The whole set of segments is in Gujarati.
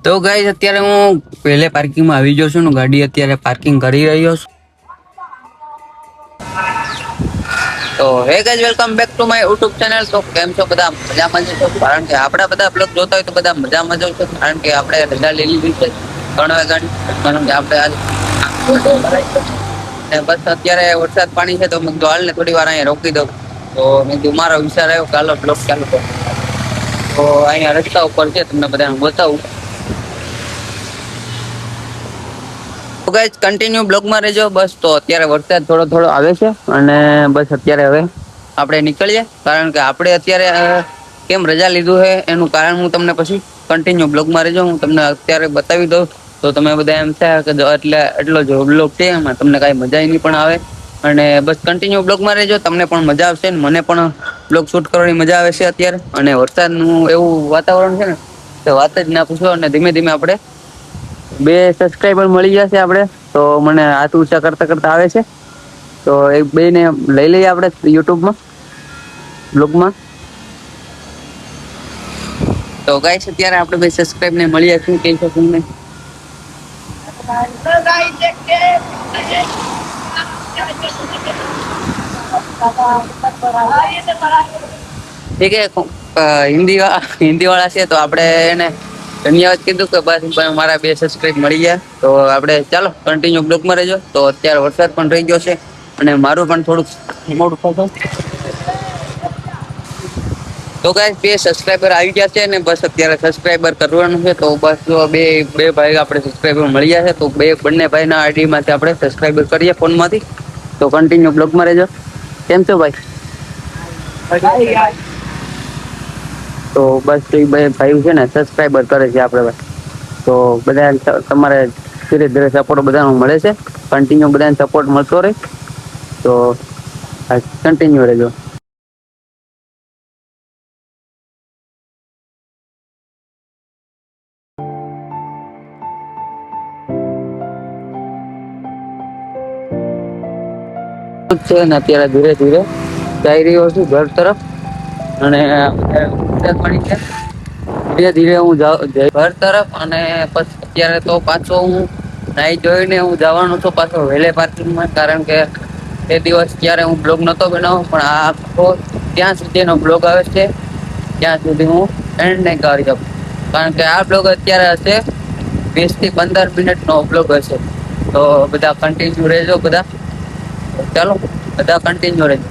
તો ગાઈસ અત્યારે હું પહેલે પાર્કિંગમાં આવી ગયો છું ને ગાડી અત્યારે પાર્કિંગ કરી રહ્યો છું. તો હે guys welcome back to my YouTube channel. તો કેમ છો બધા? મજામાં છો? કારણ કે આપણા બધા બ્લોગ જોતા હોય તો બધા મજામાં જ છો. કારણ કે આપણે રજા લઈ લીધી છે 3 વાગ્યાની. કારણ કે આપણે આજ બસ અત્યારે વરસાદ પાણી છે તો મેં કીધું હાલ ને થોડી વાર અહીંયા રોકી દઉં. તો મેં કીધું મારો વિચાર આવ્યો કે હાલો બ્લોગ ચાલુ કરો. તો અહીંયા રસ્તા ઉપર છે તમને બધાને બતાવું. ગાઈસ કન્ટિન્યુ બ્લોગમાં રહેજો. બસ તો અત્યારે વરસાદ થોડો આવે છે અને બસ અત્યારે હવે આપણે નીકળીએ. કારણ કે આપણે અત્યારે કેમ રજા લીધું છે એનું કારણ હું તમને પછી કન્ટિન્યુ બ્લોગમાં રહેજો. હું તમને અત્યારે બતાવી દઉં તો તમે બધા એમ થાય કે એટલે એટલો જ બ્લોગ છે એમાં તમને કાંઈ મજા નહીં પણ આવે. અને બસ કન્ટિન્યુ બ્લોગમાં રહેજો, તમને પણ મજા આવશે ને મને પણ બ્લોગ શૂટ કરવાની મજા આવે છે અત્યારે. અને વરસાદનું એવું વાતાવરણ છે ને તો વાત જ ના પૂછો. અને ધીમે ધીમે આપણે 2 સબસ્ક્રાઈબર મળી જશે આપણે. તો મને હાથ ઊંચા કરતા કરતા આવે છે તો એક બેને લઈ લઈએ આપણે યુટ્યુબમાં બ્લોગમાં. તો ગાઈસ અત્યારે આપણે 2 સબસ્ક્રાઈબ ને મળી જશે. કેમ છો તમને? ઠીક છે. હિન્દી વાળા છે તો આપણે એને ધન્યવાદ કીધું કે બસ મારા 2 સબસ્ક્રાઇબ મળી ગયા. તો આપણે ચાલો કન્ટિન્યુ બ્લોગમાં રહેજો. તો અત્યારે વરસાદ પણ રહી ગયો છે અને મારું પણ થોડુંક મોડું થતું. તો ગાઈસ 2 સબસ્ક્રાઇબર આવી ગયા છે ને બસ અત્યારે સબસ્ક્રાઇબર કરવાનું છે. તો બસ બે ભાઈ આપણે સબસ્ક્રાઇબર મળી ગયા છે. તો બંને ભાઈના આઈડી માંથી આપણે સબસ્ક્રાઇબર કરીએ ફોનમાંથી. તો કન્ટિન્યુ બ્લોગમાં રહેજો. કેમ છો ભાઈ? તો બસ એ બે ભાઈ છે ને સબસ્ક્રાઇબર કરે છે આપણે ભાઈ. તો બધા તમારે ધીરે ધીરે સપોર્ટ બધાનો મળે છે. કન્ટિન્યુ બધાને સપોર્ટ મળતો રહે તો કન્ટિન્યુ રહેજો. છે ને અત્યારે ધીરે ધીરે જઈ રહ્યો છું ઘર તરફ. અને ધીરે ધીરે હું ઘર તરફ. અને પછી અત્યારે તો પાછો હું નાઈ જોઈને હું જવાનું છું પાછો વેલે પાર્કિંગમાં. કારણ કે તે દિવસ ત્યારે હું બ્લોગ નહોતો બનાવ્યો પણ આ આખો ત્યાં સુધીનો બ્લોગ આવે છે ત્યાં સુધી હું એન્ડ નહીં કરી શકું. કારણ કે આ બ્લોગ અત્યારે હશે 20 થી 15 મિનિટનો બ્લોગ હશે. તો બધા કન્ટિન્યુ રહેજો બધા. ચાલો બધા કન્ટિન્યુ રહેજો.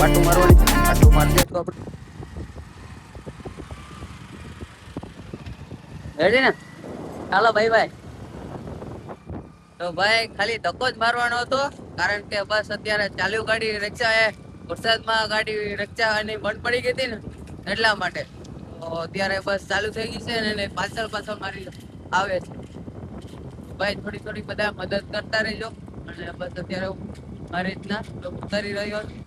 પાટું મારવાની છે. પાટું મારી દે તો આપણે રેડી ને? ચાલો ભાઈ. તો ભાઈ ખાલી ધક્કો જ મારવાનો હતો. કારણ કે બસ અત્યારે ચાલુ ગાડી રિક્ષા વરસાદમાં ગાડી રિક્ષા એની બંધ પડી ગઈ હતી ને એટલા માટે. તો અત્યારે બસ ચાલુ થઈ ગઈ છે ને પાછળ મારી આવે છે. ભાઈ થોડી બધા મદદ કરતા રહેજો. અને બસ અત્યારે હું મારી રીતના ઉતારી રહ્યો છું.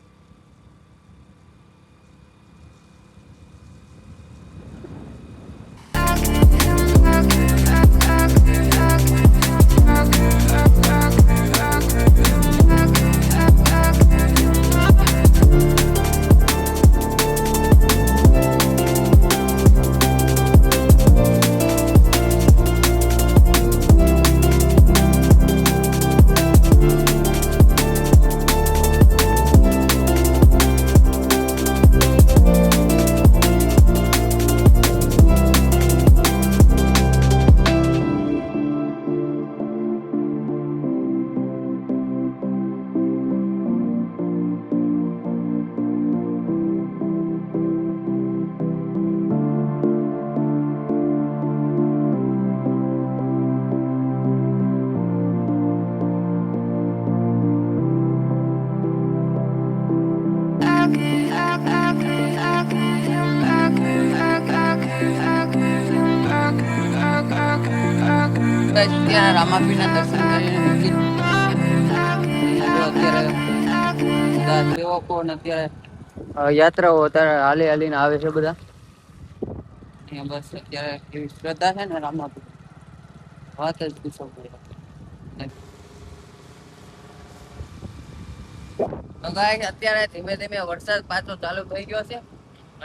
ગાઈસ ત્યાં રામાપીરના દર્શન કરીને નીકળી જો અત્યારે બધા સેવકો ને અત્યારે યાત્રાઓ અત્યારે હાલી હાલીને આવે છે બધા અહીંયા. બસ અત્યારે એવી શ્રદ્ધા છે ને રામાપીર, વાત જ પૂછો પડે. તો ગાઈસ અત્યારે ધીમે ધીમે વરસાદ પાછો ચાલુ થઈ ગયો છે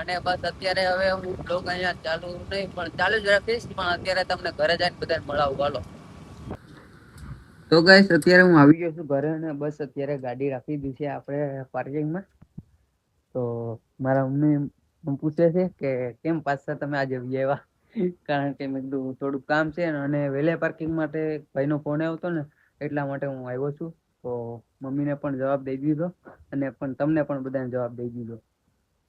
અને બસ અત્યારે હવે હું બ્લોગ અહીંયા ચાલુ નહીં પણ ચાલુ જ રાખીશ, પણ અત્યારે તમને ઘરે જઈને બધાને મળાવું. હાલો. તો ગાઈસ અત્યારે હું આવી ગયો છું ઘરે અને બસ અત્યારે ગાડી રાખી દીધી છે આપણે પાર્કિંગમાં. તો મારા મમ્મી પૂછે છે કે કેમ પાછા તમે આજે આવ્યા, કારણ કે મેં કીધું થોડુંક કામ છે અને વેલે પાર્કિંગ માટે ભાઈનો ફોન આવતો ને એટલા માટે હું આવ્યો છું. તો મમ્મીને પણ જવાબ દઈ દીધો અને પણ તમને પણ બધાને જવાબ દઈ દીધો.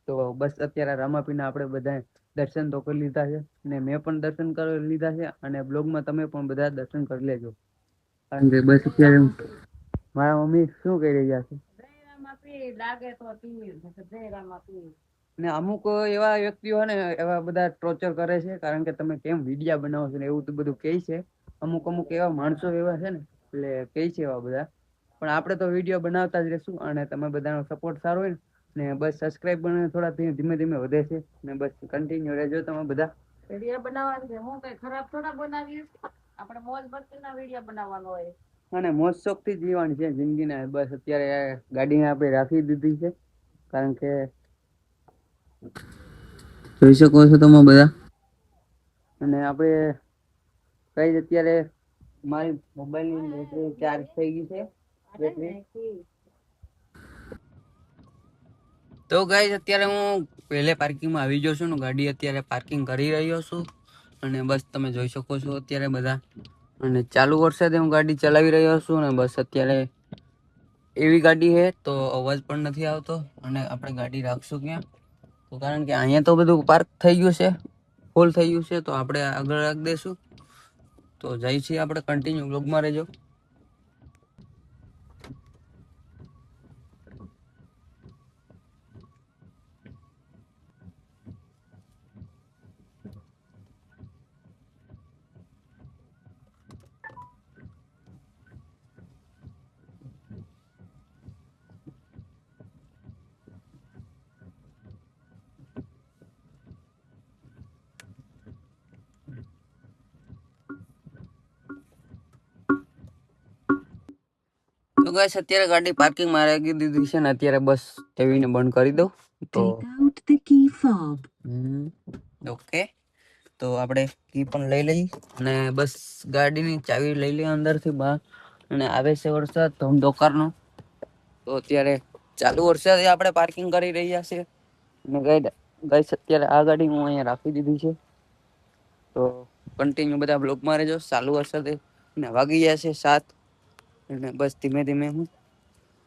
તો બસ અત્યારે રામાપીરના આપણે બધા દર્શન તો કરી લીધા છે અને મેં પણ દર્શન કરી લીધા છે અને બ્લોગમાં તમે પણ બધા દર્શન કરી લેજો. કારણ કે બસ અત્યારે મારા મમ્મી શું કહી રહ્યા છે, ને અમુક એવા વ્યક્તિઓ ને એવા બધા ટોર્ચર કરે છે કારણ કે તમે કેમ વિડિયા બનાવો છો ને એવું તો બધું કહે છે. અમુક અમુક એવા માણસો એવા છે ને એટલે કહે છે એવા બધા, પણ આપણે તો વિડીયો બનાવતા જ રહેશું અને તમે બધાનો સપોર્ટ સારો હોય ને બસ સબસ્ક્રાઇબ થોડા ધીમે ધીમે વધે છે ને બસ કન્ટિન્યુ રહેજો તમે બધા. વિડીયો બનાવવા છે હું કઈ ખરાબ થોડા બનાવીએ, આપણે મોજ મસ્તીના વિડીયો બનાવવાનો હોય અને મોજ શોખથી જીવવાની છે જિંદગીને. બસ અત્યારે ગાડીને આપણે રાખી દીધી છે કારણ કે જોઈ શકો છો તમે બધા. અને આપણે કઈ અત્યારે મારી મોબાઈલની બેટરી ચાર્જ થઈ ગઈ છે બેટરી. તો ગાઈસ અત્યારે હું પહેલે પાર્કિંગમાં આવી ગયો છું ને ગાડી અત્યારે પાર્કિંગ કરી રહ્યો છું અને બસ તમે જોઈ શકો છો અત્યારે બધા. અને ચાલુ વરસાદે હું ગાડી ચલાવી રહ્યો છું ને બસ અત્યારે એવી ગાડી છે તો અવાજ પણ નથી આવતો અને આપણે ગાડી રાખશું ક્યાં, તો કારણ કે અહીંયા તો બધું પાર્ક થઈ ગયું છે, ફૂલ થઈ ગયું છે, તો આપણે આગળ રાખી દઈશું. તો જઈ છીએ આપણે, કન્ટિન્યુ બ્લોગમાં રહેજો. તો ગાઈસ અત્યારે ગાડી પાર્કિંગમાં રાખી દીધી છે ને અત્યારે બસ ટીવીને બંધ કરી દઉં તો ઓકે. તો આપણે કી પણ લઈ લઈ અને બસ ગાડીની ચાવી લઈ લઈએ અંદરથી બહાર. અને આવે છે વરસાદ ધોમધોકારનો, તો અત્યારે ચાલુ વરસાદે આપણે પાર્કિંગ કરી રહ્યા છે અને ગાઈસ અત્યારે આ ગાડી હું અહીંયા રાખી દીધી છે. તો કન્ટિન્યુ બધા બ્લોગમાં રહેજો. ચાલુ વરસાદે ને વાગી ગયા છે 7 અને બસ ધીમે ધીમે હું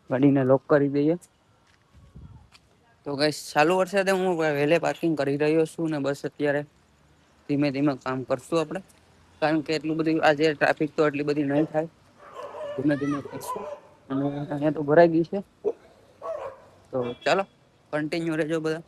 ગાડીને લોક કરી દઈએ. તો ગાઈસ ચાલુ વરસાદે હું વેલે પાર્કિંગ કરી રહ્યો છું ને બસ અત્યારે ધીમે ધીમે કામ કરશું આપણે, કારણ કે એટલું બધું આજે ટ્રાફિક તો એટલી બધી નહીં થાય. ધીમે ધીમે કરશું અને અહીંયા તો ભરાઈ ગઈ છે. તો ચાલો કન્ટિન્યુ રહેજો બધા.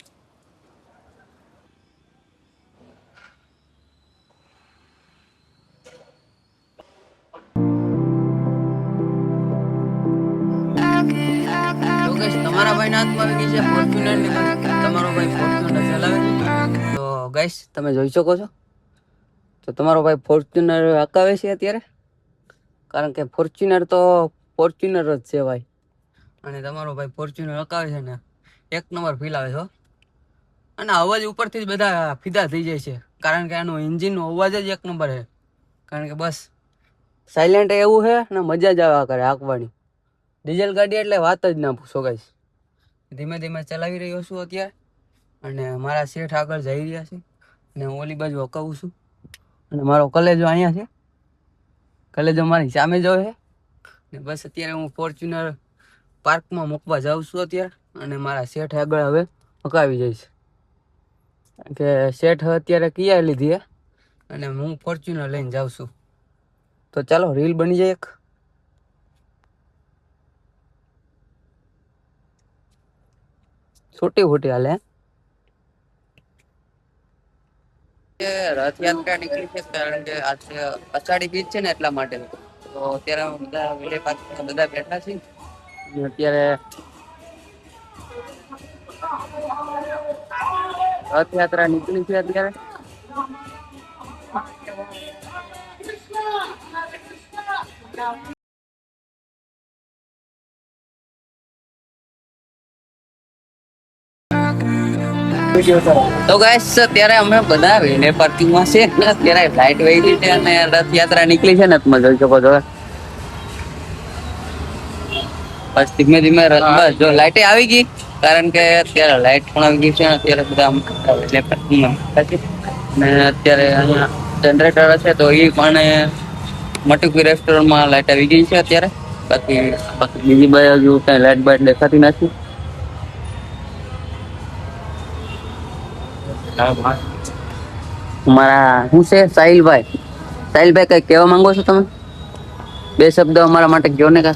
તો ગાઈસ તમારા ભાઈના હાથમાં આવી ગઈ છે ફોર્ચ્યુનર ની, તમારો ભાઈ ફોર્ચ્યુનર ચલાવે છે. તો ગાઈસ તમે જોઈ શકો છો, તો તમારો ભાઈ ફોર્ચ્યુનર હકાવે છે અત્યારે, કારણ કે ફોર્ચ્યુનર તો ફોર્ચ્યુનર જ છે ભાઈ. અને તમારો ભાઈ ફોર્ચ્યુનર હકાવે છે ને એક નંબર ફીલ આવે છે અને અવાજ ઉપરથી જ બધા ફીદા થઈ જાય છે, કારણ કે આનું એન્જિનનો અવાજ જ એક નંબર છે. કારણ કે બસ સાયલેન્ટ એવું છે ને મજા જ આવ્યા કરે હાંકવાની. ડીઝલ ગાડી એટલે વાત જ ના પૂછો ગાઈસ. ધીમે ધીમે ચલાવી રહ્યો છું અત્યારે અને મારા શેઠ આગળ જઈ રહ્યા છે અને હું ઓલી બાજુ હકાવું છું અને મારો કલેજો અહીંયા છે, કલેજો મારી સામે જો છે ને બસ અત્યારે હું ફોર્ચ્યુનર પાર્કમાં મૂકવા જાઉં છું અત્યારે અને મારા શેઠ આગળ હવે હકાવી જઈશ. કે શેઠ અત્યારે કિયા લીધી હે અને હું ફોર્ચ્યુનર લઈને જાઉં છું. તો ચાલો રીલ બની જાય એક. છોટી ફોટી હાલે. કે રથયાત્રા નીકળી છે કારણ કે આજે અષાઢી બીજ છે ને એટલા માટે. તો અત્યારે બધા વિલે પાર્કમાં બધા બેઠા છે. અને અત્યારે રથયાત્રા નીકળી છે અત્યારે. તો ગાઈસ અત્યારે અમે બધા રેલવે પાર્કિંગમાં છે ને અત્યારે ફ્લાઇટ વહી ગઈ છે અને રથયાત્રા નીકળી છે ને તમે જોઈ શકો છો. બસ ધીમે ધીમે બસ જો લાઈટે આવી ગઈ કારણ કે અત્યારે લાઈટ પણ આવી ગઈ છે અત્યારે બધા રેલવે પાર્કિંગમાં ને અત્યારે અહીંયા જનરેટર હશે તો એ પણ મટુકી રેસ્ટોરન્ટમાં લાઈટ આવી ગઈ છે અત્યારે. બાકી બીજી બાજુ કઈ લાઈટ બાઈટ દેખાતી નથી. મારા શું છે સાહિલભાઈ કઈ કહેવા માંગો છો તમે? બે શબ્દ અમારા માટે કહો ને કા.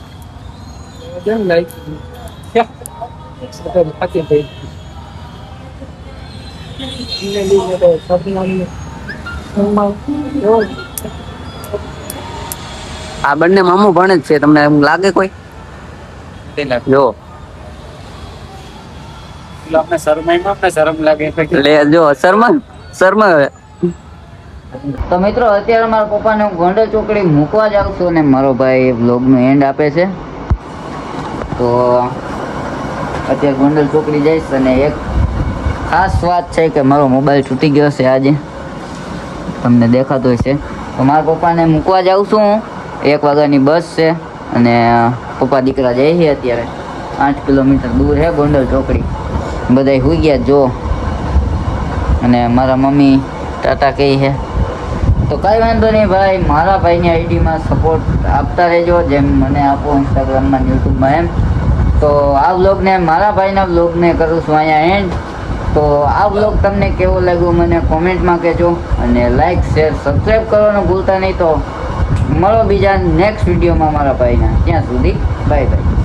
આ બંને મામું ભણે જ છે તમને એમ લાગે કોઈ? જો શરમ લાગે લે જો શર્મા. તો મિત્રો અત્યારે મારા પપ્પાને હું ગોંડલ ચોકડી મૂકવા જાઉં છું અને મારો ભાઈ વ્લોગનું એન્ડ આપે છે. તો અત્યારે ગોંડલ ચોકડી જઈશ અને એક ખાસ વાત છે કે મારો મોબાઈલ તૂટી ગયો છે આજે, તમને દેખાતો છે. તો મારા પપ્પાને મૂકવા જાઉં છું હું. 1 વાગ્યાની બસ છે અને પપ્પા દીકરા જાય છે અત્યારે 8 કિલોમીટર દૂર છે ગોંડલ ચોકડી. બધા સુઈ ગયા જો અને મારા મમ્મી ટાટા કહી છે. તો કાંઈ વાંધો નહીં ભાઈ, મારા ભાઈની આઈડીમાં સપોર્ટ આપતા રહેજો જેમ મને આપો ઇન્સ્ટાગ્રામમાં યુટ્યુબમાં એમ. તો આ વ્લોગને મારા ભાઈના વ્લોગને કરું છું અહીંયા એન્ડ. તો આ વ્લોગ તમને કેવો લાગ્યો મને કોમેન્ટમાં કહેજો અને લાઈક શેર સબસ્ક્રાઈબ કરવાનું ભૂલતા નહીં. તો મળો બીજા નેક્સ્ટ વિડીયોમાં મારા ભાઈના. ત્યાં સુધી બાય બાય.